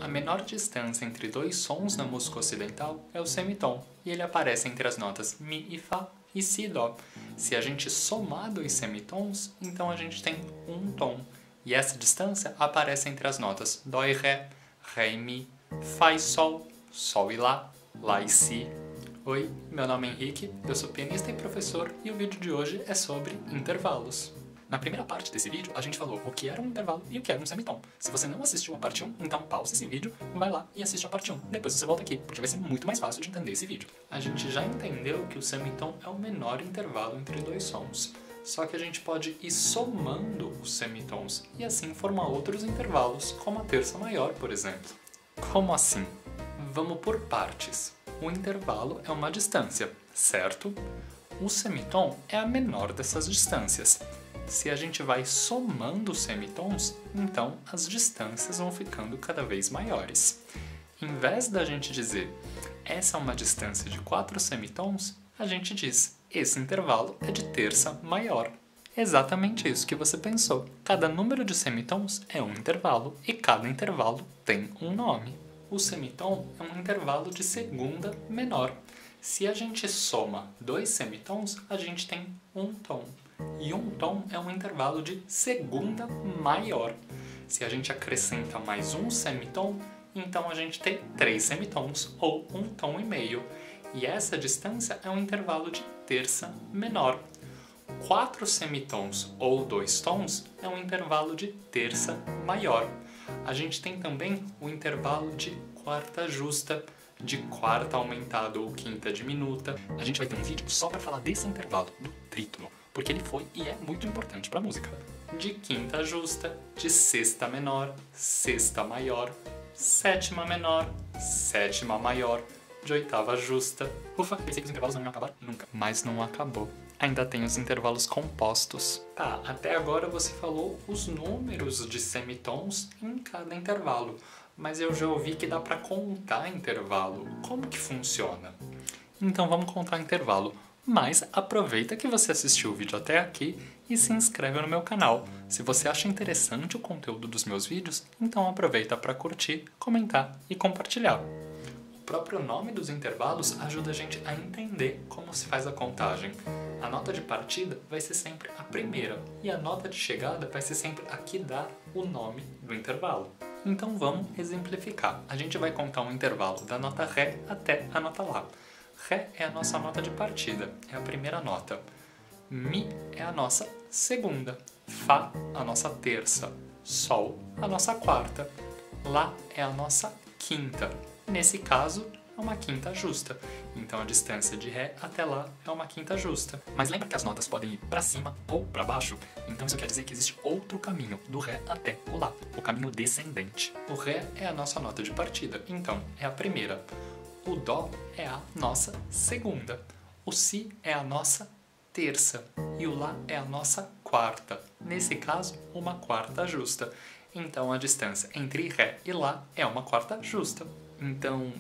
A menor distância entre dois sons na música ocidental é o semitom, e ele aparece entre as notas Mi e Fá e Si e Dó. Se a gente somar dois semitons, então a gente tem um tom, e essa distância aparece entre as notas Dó e Ré, Ré e Mi, Fá e Sol, Sol e Lá, Lá e Si. Oi, meu nome é Henrique, eu sou pianista e professor, e o vídeo de hoje é sobre intervalos. Na primeira parte desse vídeo, a gente falou o que era um intervalo e o que era um semitom. Se você não assistiu a parte 1, então pausa esse vídeo, vai lá e assiste a parte 1. Depois você volta aqui, porque vai ser muito mais fácil de entender esse vídeo. A gente já entendeu que o semitom é o menor intervalo entre dois sons. Só que a gente pode ir somando os semitons e assim formar outros intervalos, como a terça maior, por exemplo. Como assim? Vamos por partes. O intervalo é uma distância, certo? O semitom é a menor dessas distâncias. Se a gente vai somando os semitons, então as distâncias vão ficando cada vez maiores. Em vez da gente dizer essa é uma distância de 4 semitons, a gente diz esse intervalo é de terça maior. Exatamente isso que você pensou. Cada número de semitons é um intervalo e cada intervalo tem um nome. O semitom é um intervalo de segunda menor. Se a gente soma dois semitons, a gente tem um tom. E um tom é um intervalo de segunda maior. Se a gente acrescenta mais um semitom, então a gente tem 3 semitons, ou um tom e meio. E essa distância é um intervalo de terça menor. 4 semitons ou 2 tons é um intervalo de terça maior. A gente tem também o intervalo de quarta justa, de quarta aumentada ou quinta diminuta. A gente vai ter um vídeo só para falar desse intervalo, do trítono, porque ele foi e é muito importante para a música. De quinta justa, de sexta menor, sexta maior, sétima menor, sétima maior, de oitava justa. Ufa, pensei que os intervalos não iam acabar nunca, mas não acabou. Ainda tem os intervalos compostos. Tá, até agora você falou os números de semitons em cada intervalo, mas eu já ouvi que dá para contar intervalo. Como que funciona? Então vamos contar intervalo. Mas aproveita que você assistiu o vídeo até aqui e se inscreve no meu canal. Se você acha interessante o conteúdo dos meus vídeos, então aproveita para curtir, comentar e compartilhar. O próprio nome dos intervalos ajuda a gente a entender como se faz a contagem. A nota de partida vai ser sempre a primeira e a nota de chegada vai ser sempre a que dá o nome do intervalo. Então vamos exemplificar. A gente vai contar um intervalo da nota Ré até a nota Lá. Ré é a nossa nota de partida, é a primeira nota. Mi é a nossa segunda. Fá, a nossa terça. Sol, a nossa quarta. Lá é a nossa quinta. Nesse caso, é uma quinta justa. Então a distância de Ré até Lá é uma quinta justa. Mas lembra que as notas podem ir para cima ou para baixo? Então isso quer dizer que existe outro caminho, do Ré até o Lá, o caminho descendente. O Ré é a nossa nota de partida, então é a primeira. O Dó é a nossa segunda. O Si é a nossa terça. E o Lá é a nossa quarta. Nesse caso, uma quarta justa. Então a distância entre Ré e Lá é uma quarta justa. Então,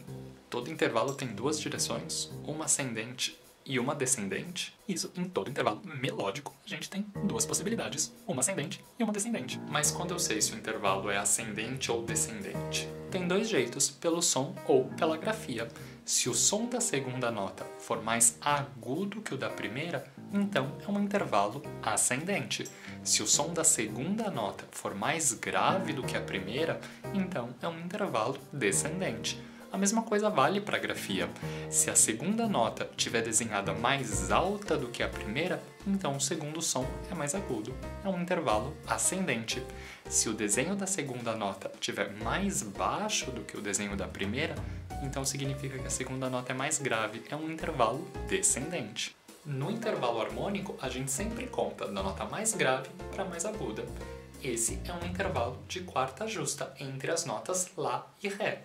todo intervalo tem duas direções, uma ascendente e uma descendente. Isso, em todo intervalo melódico, a gente tem duas possibilidades, uma ascendente e uma descendente. Mas quando eu sei se o intervalo é ascendente ou descendente? Tem dois jeitos, pelo som ou pela grafia. Se o som da segunda nota for mais agudo que o da primeira, então é um intervalo ascendente. Se o som da segunda nota for mais grave do que a primeira, então é um intervalo descendente. A mesma coisa vale para a grafia. Se a segunda nota estiver desenhada mais alta do que a primeira, então o segundo som é mais agudo. É um intervalo ascendente. Se o desenho da segunda nota estiver mais baixo do que o desenho da primeira, então significa que a segunda nota é mais grave. É um intervalo descendente. No intervalo harmônico, a gente sempre conta da nota mais grave para a mais aguda. Esse é um intervalo de quarta justa entre as notas Lá e Ré.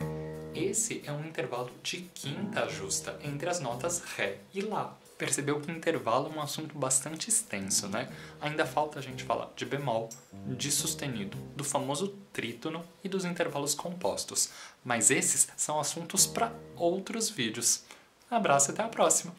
Esse é um intervalo de quinta justa entre as notas Ré e Lá. Percebeu que intervalo é um assunto bastante extenso, né? Ainda falta a gente falar de bemol, de sustenido, do famoso trítono e dos intervalos compostos. Mas esses são assuntos para outros vídeos. Abraço e até a próxima!